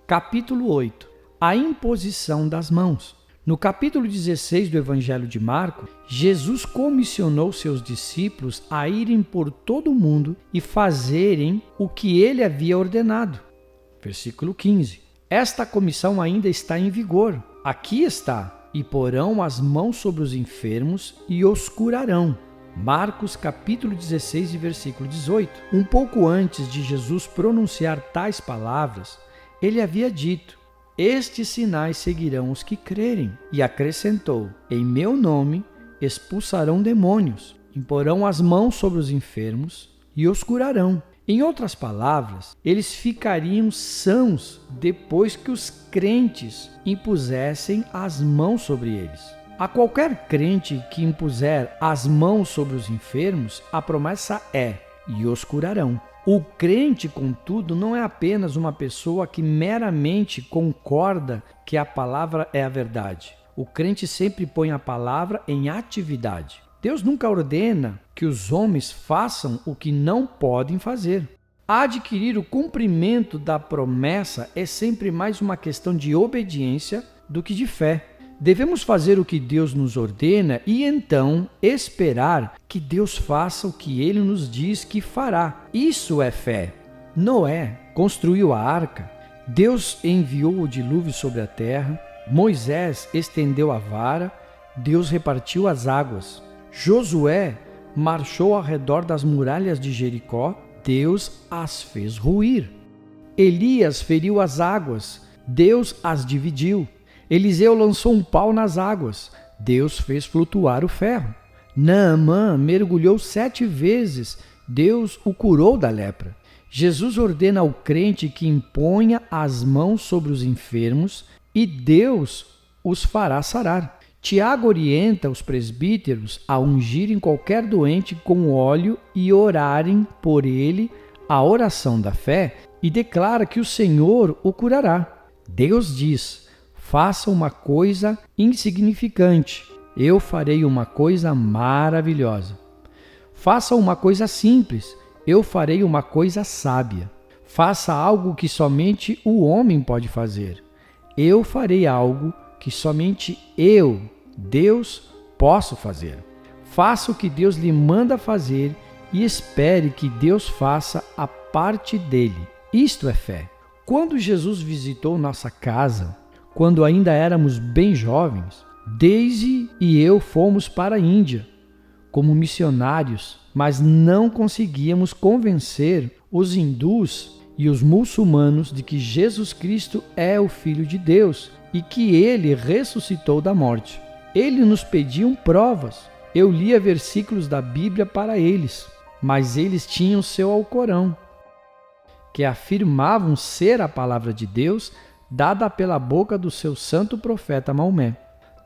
Capítulo 8. A imposição das mãos. No capítulo 16 do Evangelho de Marcos, Jesus comissionou seus discípulos a irem por todo o mundo e fazerem o que ele havia ordenado. Versículo 15. Esta comissão ainda está em vigor. Aqui está: e porão as mãos sobre os enfermos e os curarão. Marcos capítulo 16 e versículo 18. Um pouco antes de Jesus pronunciar tais palavras, ele havia dito: estes sinais seguirão os que crerem. E acrescentou: em meu nome expulsarão demônios, imporão as mãos sobre os enfermos e os curarão. Em outras palavras, eles ficariam sãos depois que os crentes impusessem as mãos sobre eles. A qualquer crente que impuser as mãos sobre os enfermos, a promessa é: e os curarão. O crente, contudo, não é apenas uma pessoa que meramente concorda que a palavra é a verdade. O crente sempre põe a palavra em atividade. Deus nunca ordena que os homens façam o que não podem fazer. Adquirir o cumprimento da promessa é sempre mais uma questão de obediência do que de fé. Devemos fazer o que Deus nos ordena e então esperar que Deus faça o que Ele nos diz que fará. Isso é fé. Noé construiu a arca, Deus enviou o dilúvio sobre a terra, Moisés estendeu a vara, Deus repartiu as águas. Josué marchou ao redor das muralhas de Jericó, Deus as fez ruir. Elias feriu as águas, Deus as dividiu. Eliseu lançou um pau nas águas, Deus fez flutuar o ferro. Naamã mergulhou 7 vezes, Deus o curou da lepra. Jesus ordena ao crente que imponha as mãos sobre os enfermos e Deus os fará sarar. Tiago orienta os presbíteros a ungirem qualquer doente com óleo e orarem por ele a oração da fé e declara que o Senhor o curará. Deus diz: faça uma coisa insignificante, eu farei uma coisa maravilhosa. Faça uma coisa simples, eu farei uma coisa sábia. Faça algo que somente o homem pode fazer, eu farei algo que somente eu, Deus, posso fazer. Faça o que Deus lhe manda fazer e espere que Deus faça a parte dele. Isto é fé. Quando Jesus visitou nossa casa, quando ainda éramos bem jovens, Daisy e eu fomos para a Índia como missionários, mas não conseguíamos convencer os hindus e os muçulmanos de que Jesus Cristo é o Filho de Deus e que ele ressuscitou da morte. Eles nos pediam provas. Eu lia versículos da Bíblia para eles, mas eles tinham seu Alcorão, que afirmavam ser a palavra de Deus dada pela boca do seu santo profeta Maomé.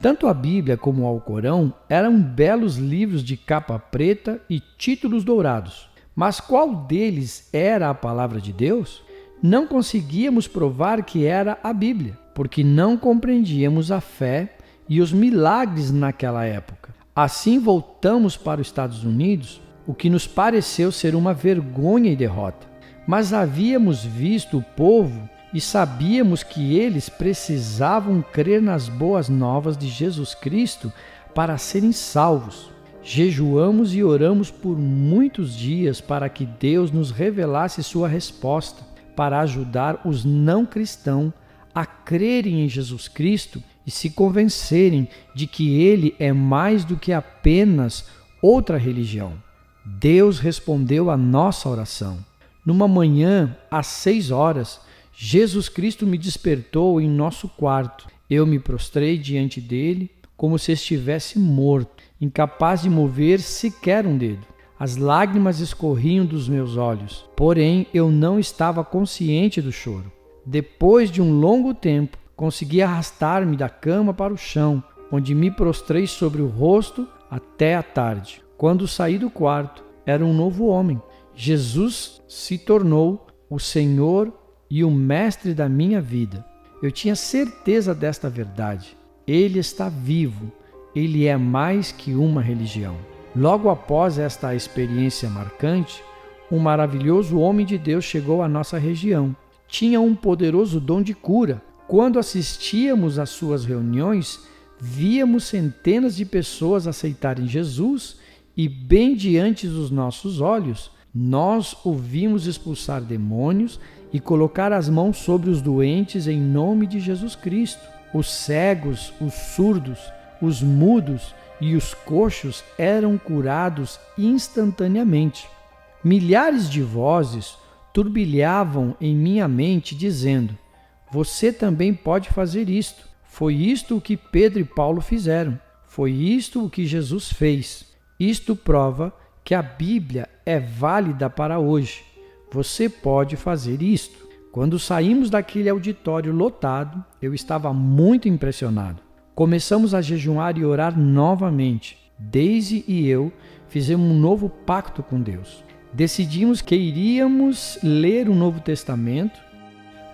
Tanto a Bíblia como o Alcorão eram belos livros de capa preta e títulos dourados. Mas qual deles era a palavra de Deus? Não conseguíamos provar que era a Bíblia, porque não compreendíamos a fé e os milagres naquela época. Assim voltamos para os Estados Unidos, o que nos pareceu ser uma vergonha e derrota. Mas havíamos visto o povo e sabíamos que eles precisavam crer nas boas novas de Jesus Cristo para serem salvos. Jejuamos e oramos por muitos dias para que Deus nos revelasse sua resposta, para ajudar os não cristãos a crerem em Jesus Cristo e se convencerem de que Ele é mais do que apenas outra religião. Deus respondeu à nossa oração. Numa manhã, às 6 horas, Jesus Cristo me despertou em nosso quarto. Eu me prostrei diante dele como se estivesse morto, incapaz de mover sequer um dedo. As lágrimas escorriam dos meus olhos, porém eu não estava consciente do choro. Depois de um longo tempo, consegui arrastar-me da cama para o chão, onde me prostrei sobre o rosto até a tarde. Quando saí do quarto, era um novo homem. Jesus se tornou o Senhor e o Mestre da minha vida. Eu tinha certeza desta verdade. Ele está vivo. Ele é mais que uma religião. Logo após esta experiência marcante, um maravilhoso homem de Deus chegou à nossa região. tinha um poderoso dom de cura. Quando assistíamos às suas reuniões, víamos centenas de pessoas aceitarem Jesus e, bem diante dos nossos olhos, nós o vimos expulsar demônios e colocar as mãos sobre os doentes em nome de Jesus Cristo. Os cegos, os surdos, os mudos e os coxos eram curados instantaneamente. Milhares de vozes turbilhavam em minha mente dizendo: você também pode fazer isto. Foi isto o que Pedro e Paulo fizeram. Foi isto o que Jesus fez. Isto prova que a Bíblia é válida para hoje. Você pode fazer isto. Quando saímos daquele auditório lotado, eu estava muito impressionado. Começamos a jejuar e orar novamente. Daisy e eu fizemos um novo pacto com Deus. Decidimos que iríamos ler o Novo Testamento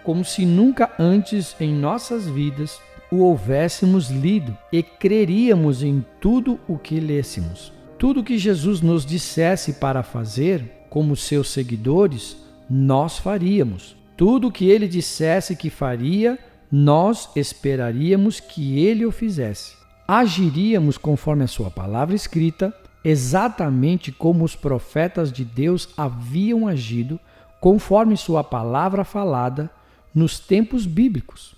como se nunca antes em nossas vidas o houvéssemos lido e creríamos em tudo o que lêssemos. Tudo o que Jesus nos dissesse para fazer, como seus seguidores, nós faríamos. Tudo o que ele dissesse que faria, nós esperaríamos que ele o fizesse. Agiríamos conforme a sua palavra escrita, exatamente como os profetas de Deus haviam agido, conforme sua palavra falada nos tempos bíblicos.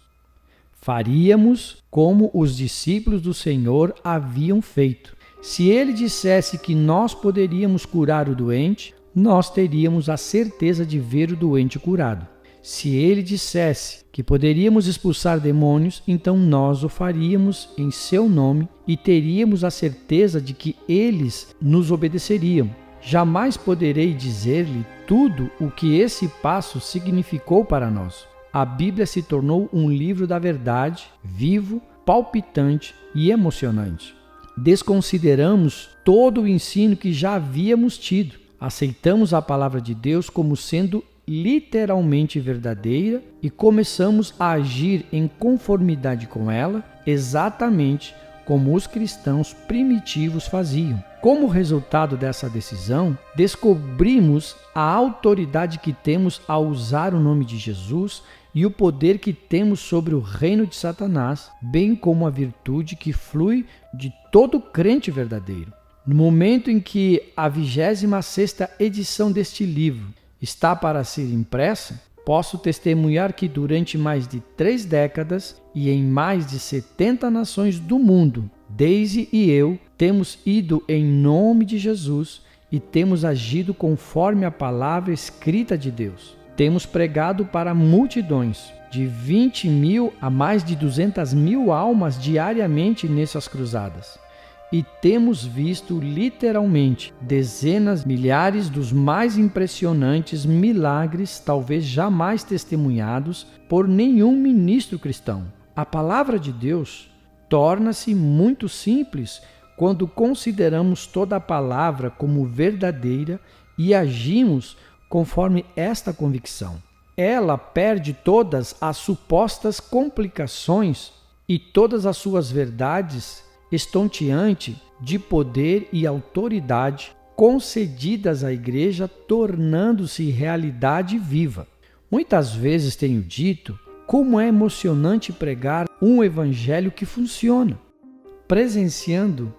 Faríamos como os discípulos do Senhor haviam feito. Se ele dissesse que nós poderíamos curar o doente, nós teríamos a certeza de ver o doente curado. Se ele dissesse que poderíamos expulsar demônios, então nós o faríamos em seu nome e teríamos a certeza de que eles nos obedeceriam. Jamais poderei dizer-lhe tudo o que esse passo significou para nós. A Bíblia se tornou um livro da verdade, vivo, palpitante e emocionante. Desconsideramos todo o ensino que já havíamos tido. Aceitamos a palavra de Deus como sendo literalmente verdadeira e começamos a agir em conformidade com ela, exatamente como os cristãos primitivos faziam. Como resultado dessa decisão, descobrimos a autoridade que temos ao usar o nome de Jesus e o poder que temos sobre o reino de Satanás, bem como a virtude que flui de todo crente verdadeiro. No momento em que a 26ª edição deste livro está para ser impressa, posso testemunhar que durante mais de 3 décadas e em mais de 70 nações do mundo, Daisy e eu temos ido em nome de Jesus e temos agido conforme a palavra escrita de Deus. Temos pregado para multidões, de 20.000 a mais de 200.000 almas diariamente nessas cruzadas. E temos visto literalmente dezenas, milhares dos mais impressionantes milagres, talvez jamais testemunhados por nenhum ministro cristão. A palavra de Deus torna-se muito simples quando consideramos toda a palavra como verdadeira e agimos conforme esta convicção. Ela perde todas as supostas complicações e todas as suas verdades estonteante de poder e autoridade concedidas à igreja, tornando-se realidade viva. Muitas vezes tenho dito como é emocionante pregar um evangelho que funciona, presenciando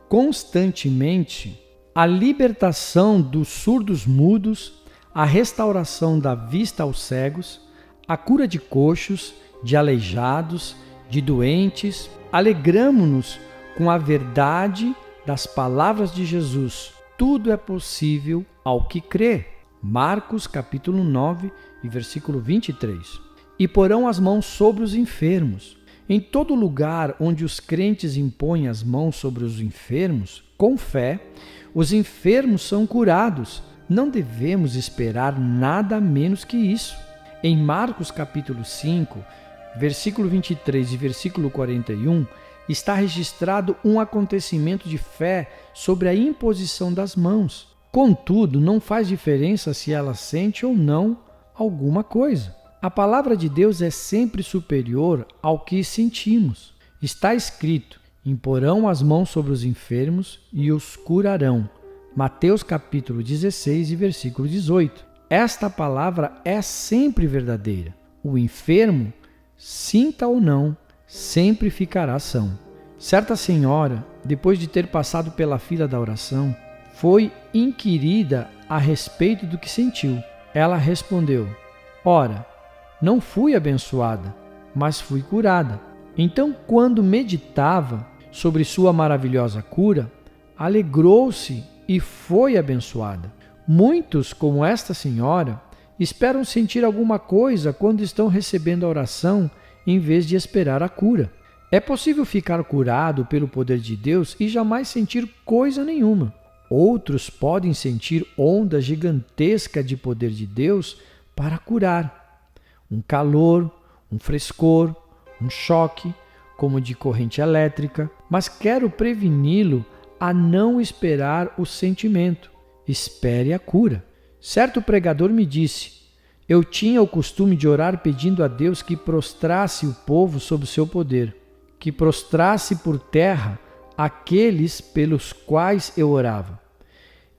constantemente a libertação dos surdos mudos, a restauração da vista aos cegos, a cura de coxos, de aleijados, de doentes. Alegramo-nos com a verdade das palavras de Jesus. Tudo é possível ao que crê. Marcos capítulo 9 e versículo 23. E porão as mãos sobre os enfermos. Em todo lugar onde os crentes impõem as mãos sobre os enfermos, com fé, os enfermos são curados. Não devemos esperar nada menos que isso. Em Marcos capítulo 5, versículo 23 e versículo 41, está registrado um acontecimento de fé sobre a imposição das mãos. Contudo, não faz diferença se ela sente ou não alguma coisa. A palavra de Deus é sempre superior ao que sentimos. Está escrito: imporão as mãos sobre os enfermos e os curarão. Mateus capítulo 16 e versículo 18. Esta palavra é sempre verdadeira. O enfermo, sinta ou não, sempre ficará são. Certa senhora, depois de ter passado pela fila da oração, foi inquirida a respeito do que sentiu. Ela respondeu: ora, não fui abençoada, mas fui curada. Então, quando meditava sobre sua maravilhosa cura, alegrou-se e foi abençoada. Muitos, como esta senhora, esperam sentir alguma coisa quando estão recebendo a oração, em vez de esperar a cura. É possível ficar curado pelo poder de Deus e jamais sentir coisa nenhuma. Outros podem sentir onda gigantesca de poder de Deus para curar. Um calor, um frescor, um choque, como de corrente elétrica, mas quero preveni-lo a não esperar o sentimento. Espere a cura. Certo pregador me disse: eu tinha o costume de orar pedindo a Deus que prostrasse o povo sob o seu poder, que prostrasse por terra aqueles pelos quais eu orava.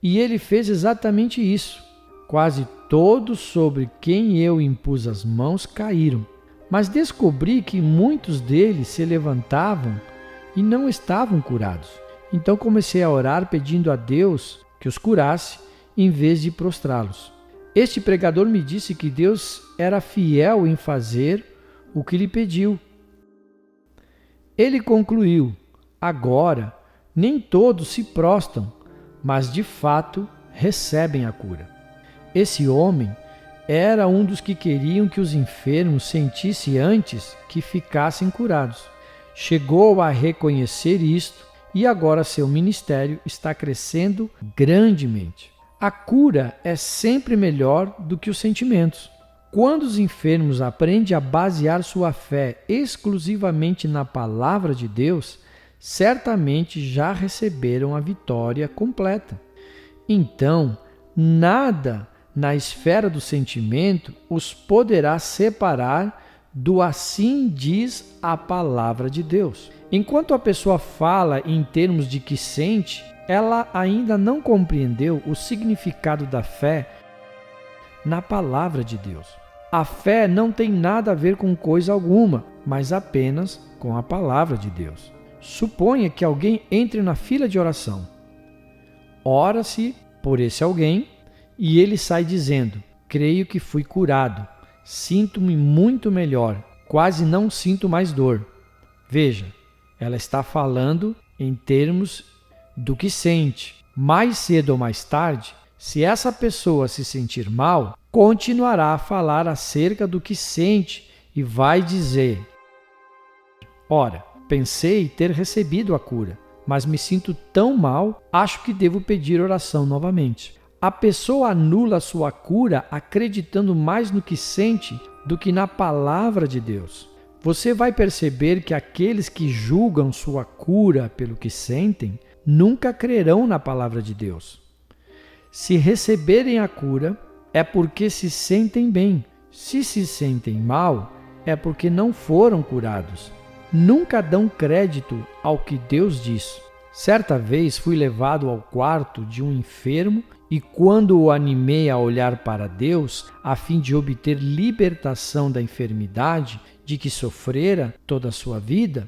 E ele fez exatamente isso. Quase todos sobre quem eu impus as mãos caíram, mas descobri que muitos deles se levantavam e não estavam curados. Então comecei a orar pedindo a Deus que os curasse, em vez de prostrá-los. Este pregador me disse que Deus era fiel em fazer o que lhe pediu. Ele concluiu: agora nem todos se prostram, mas de fato recebem a cura. Esse homem era um dos que queriam que os enfermos sentissem antes que ficassem curados. Chegou a reconhecer isto e agora seu ministério está crescendo grandemente. A cura é sempre melhor do que os sentimentos. Quando os enfermos aprendem a basear sua fé exclusivamente na palavra de Deus, certamente já receberam a vitória completa. Então, nada na esfera do sentimento os poderá separar do assim diz a palavra de Deus. Enquanto a pessoa fala em termos de que sente, ela ainda não compreendeu o significado da fé na palavra de Deus. A fé não tem nada a ver com coisa alguma, mas apenas com a palavra de Deus. Suponha que alguém entre na fila de oração. Ora-se por esse alguém e ele sai dizendo: creio que fui curado, sinto-me muito melhor, quase não sinto mais dor. Veja, ela está falando em termos do que sente. Mais cedo ou mais tarde, se essa pessoa se sentir mal, continuará a falar acerca do que sente e vai dizer: ora, pensei ter recebido a cura, mas me sinto tão mal, acho que devo pedir oração novamente. A pessoa anula sua cura acreditando mais no que sente do que na palavra de Deus. Você vai perceber que aqueles que julgam sua cura pelo que sentem nunca crerão na palavra de Deus. Se receberem a cura, é porque se sentem bem. Se se sentem mal, é porque não foram curados. Nunca dão crédito ao que Deus diz. Certa vez fui levado ao quarto de um enfermo e quando o animei a olhar para Deus, a fim de obter libertação da enfermidade de que sofrera toda a sua vida,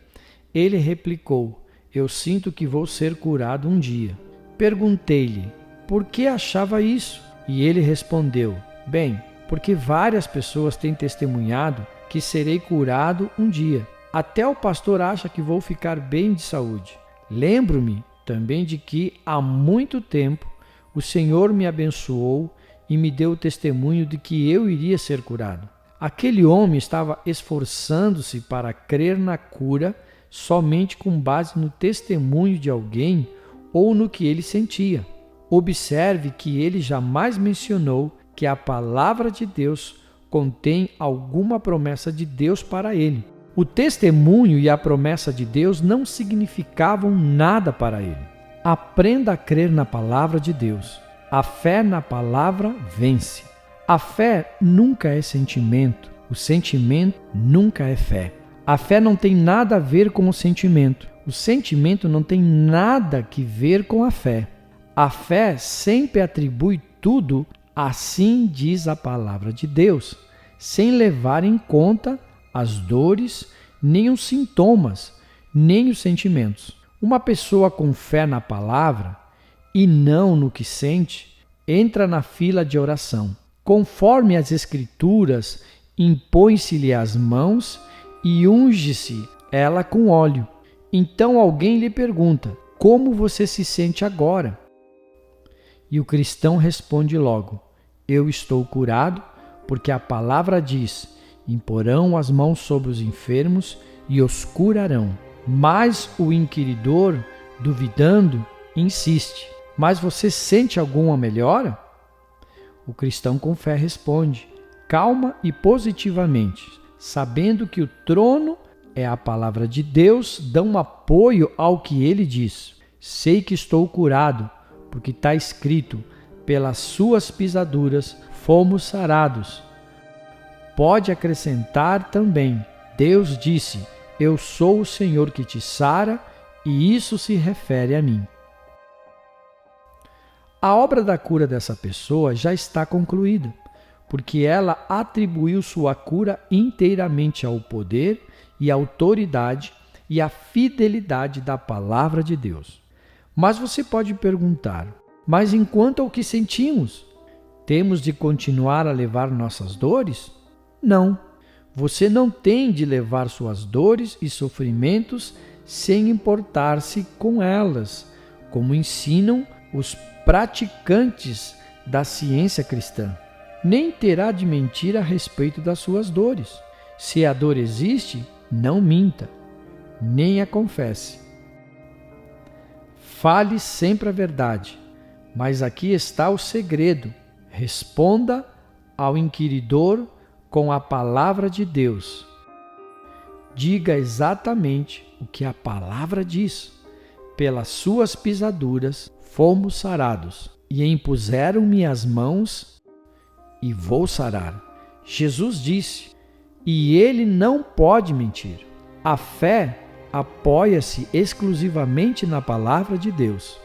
ele replicou: eu sinto que vou ser curado um dia. Perguntei-lhe por que achava isso, e ele respondeu: bem, porque várias pessoas têm testemunhado que serei curado um dia. Até o pastor acha que vou ficar bem de saúde. Lembro-me também de que há muito tempo o Senhor me abençoou e me deu o testemunho de que eu iria ser curado. Aquele homem estava esforçando-se para crer na cura somente com base no testemunho de alguém ou no que ele sentia. Observe que ele jamais mencionou que a palavra de Deus contém alguma promessa de Deus para ele. O testemunho e a promessa de Deus não significavam nada para ele. Aprenda a crer na palavra de Deus. A fé na palavra vence. A fé nunca é sentimento. O sentimento nunca é fé. A fé não tem nada a ver com o sentimento. O sentimento não tem nada que ver com a fé. A fé sempre atribui tudo Assim diz a palavra de Deus, sem levar em conta as dores, nem os sintomas, nem os sentimentos. Uma pessoa com fé na palavra e não no que sente, entra na fila de oração. Conforme as Escrituras, impõe-se-lhe as mãos e unge-se ela com óleo. Então alguém lhe pergunta: como você se sente agora? E o cristão responde logo: eu estou curado, porque a palavra diz: imporão as mãos sobre os enfermos e os curarão. Mas o inquiridor, duvidando, insiste: mas você sente alguma melhora? O cristão com fé responde, calma e positivamente, sabendo que o trono é a palavra de Deus, dão apoio ao que ele diz. Sei que estou curado, porque está escrito: pelas suas pisaduras fomos sarados. Pode acrescentar também: Deus disse: eu sou o Senhor que te sara, e isso se refere a mim. A obra da cura dessa pessoa já está concluída, porque ela atribuiu sua cura inteiramente ao poder e autoridade e à fidelidade da palavra de Deus. Mas você pode perguntar: mas enquanto ao que sentimos, temos de continuar a levar nossas dores? Não. Você não tem de levar suas dores e sofrimentos sem importar-se com elas, como ensinam os praticantes da ciência cristã. Nem terá de mentir a respeito das suas dores. Se a dor existe, não minta, nem a confesse. Fale sempre a verdade, mas aqui está o segredo. Responda ao inquiridor com a palavra de Deus. Diga exatamente o que a palavra diz. Pelas suas pisaduras fomos sarados, e impuseram-me as mãos, e vou sarar. Jesus disse, e ele não pode mentir. A fé apoia-se exclusivamente na palavra de Deus.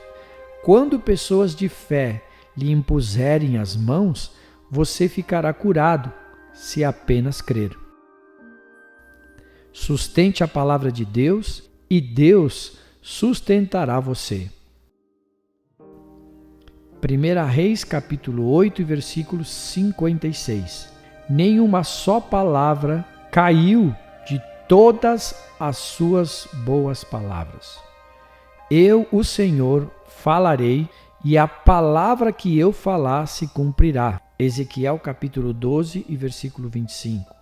Quando pessoas de fé lhe impuserem as mãos, você ficará curado, se apenas crer. Sustente a palavra de Deus e Deus sustentará você. 1 Reis, capítulo 8, versículo 56. Nenhuma só palavra caiu de todas as suas boas palavras. Eu, o Senhor, falarei, e a palavra que eu falar se cumprirá. Ezequiel capítulo 12 e versículo 25.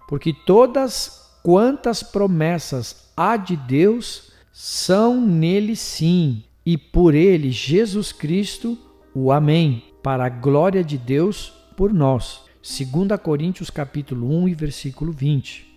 Porque todas quantas promessas há de Deus são nele sim, e por ele Jesus Cristo o Amém, para a glória de Deus por nós. 2 Coríntios capítulo 1 e versículo 20.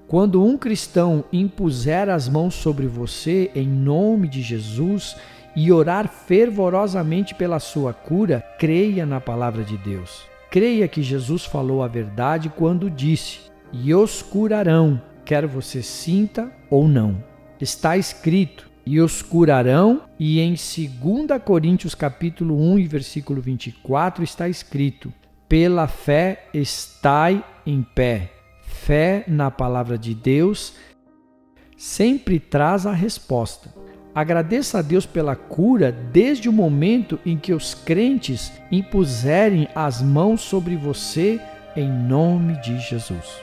Quando um cristão impuser as mãos sobre você em nome de Jesus e orar fervorosamente pela sua cura, creia na palavra de Deus. Creia que Jesus falou a verdade quando disse: e os curarão, quer você sinta ou não. Está escrito: e os curarão, e em 2 Coríntios capítulo 1 e versículo 24 está escrito: pela fé estai em pé. Fé na palavra de Deus sempre traz a resposta. Agradeça a Deus pela cura desde o momento em que os crentes impuserem as mãos sobre você em nome de Jesus.